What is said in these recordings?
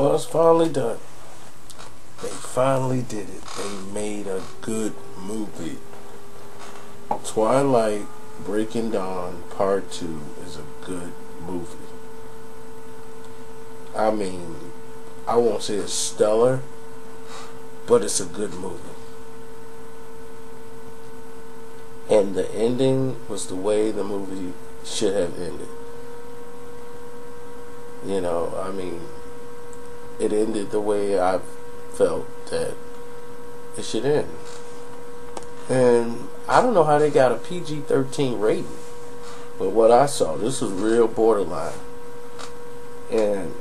Well, it's finally done. They finally did it. They made a good movie. Twilight Breaking Dawn Part 2 is a good movie. I mean, I won't say it's stellar, but it's a good movie. And the ending was the way the movie should have ended. You know, I mean, it ended the way I felt that it should end. And I don't know how they got a PG-13 rating, but what I saw, this was real borderline. And,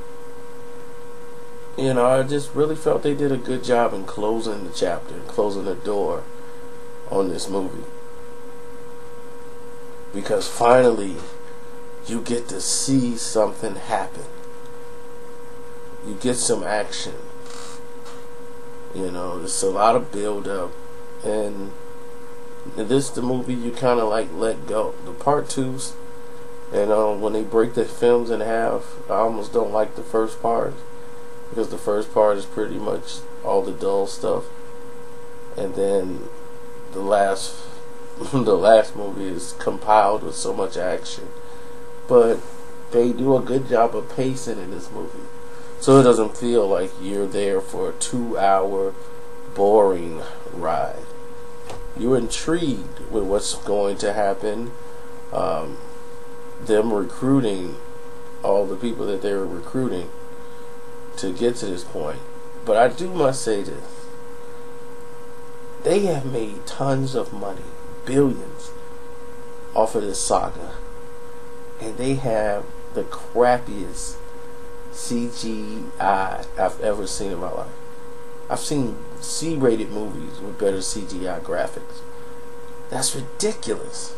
you know, I just really felt they did a good job in closing the chapter, closing the door on this movie. Because finally, you get to see something happen. You get some action. You know, there's a lot of build up, and this the movie you kind of like let go. The part twos, and when they break the films in half, I almost don't like the first part, because the first part is pretty much all the dull stuff, and then the last the last movie is compiled with so much action. But they do a good job of pacing in this movie, so it doesn't feel like you're there for a 2-hour boring ride. You're intrigued with what's going to happen. Them recruiting all the people that they were recruiting to get to this point. But I must say this. They have made tons of money, billions, off of this saga. And they have the crappiest CGI I've ever seen in my life. I've seen C-rated movies with better CGI graphics. That's ridiculous.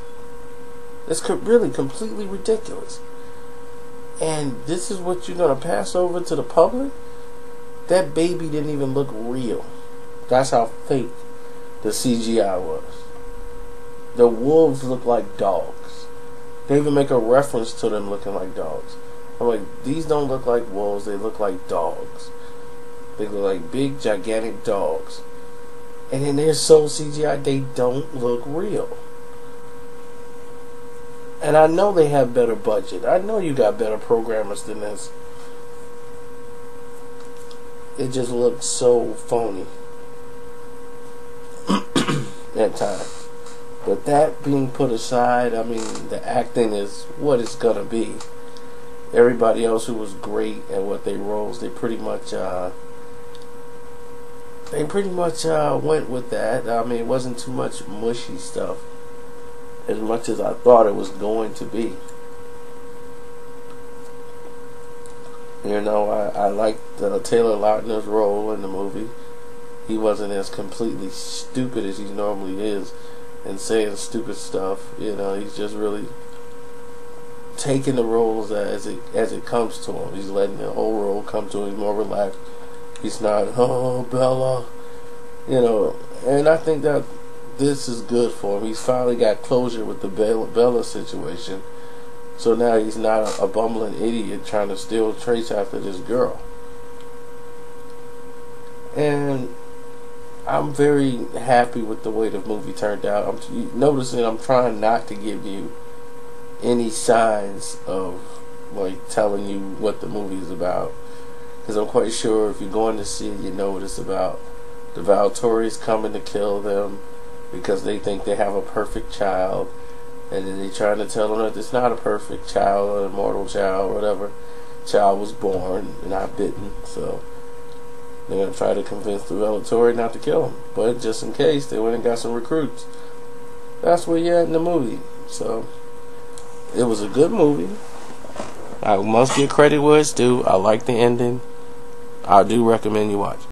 It's really completely ridiculous. And this is what you're going to pass over to the public? That baby didn't even look real. That's how fake the CGI was. The wolves look like dogs. They even make a reference to them looking like dogs. I'm like, these don't look like wolves, they look like dogs. They look like big, gigantic dogs. And then they're so CGI, they don't look real. And I know they have better budget. I know you got better programmers than this. It just looks so phony at times. But that being put aside, I mean, the acting is what it's gonna be. Everybody else who was great at what they roles, they pretty much went with that. I mean, it wasn't too much mushy stuff, as much as I thought it was going to be. You know, I liked Taylor Lautner's role in the movie. He wasn't as completely stupid as he normally is and saying stupid stuff. You know, he's just really taking the roles as it comes to him. He's letting the whole role come to him. He's more relaxed. He's not, oh, Bella, you know. And I think that this is good for him. He's finally got closure with the Bella situation. So now he's not a bumbling idiot trying to still trace after this girl. And I'm very happy with the way the movie turned out. I'm noticing I'm trying not to give you any signs of like telling you what the movie is about, because I'm quite sure if you're going to see it, you know what it's about. The Valtoris coming to kill them because they think they have a perfect child, and then they're trying to tell them that it's not a perfect child, an immortal child, or whatever. Child was born, not bitten, so they're going to try to convince the Valtori not to kill him. But just in case, they went and got some recruits. That's where you're at in the movie. So it was a good movie. I must give credit where it's due. I like the ending. I do recommend you watch it.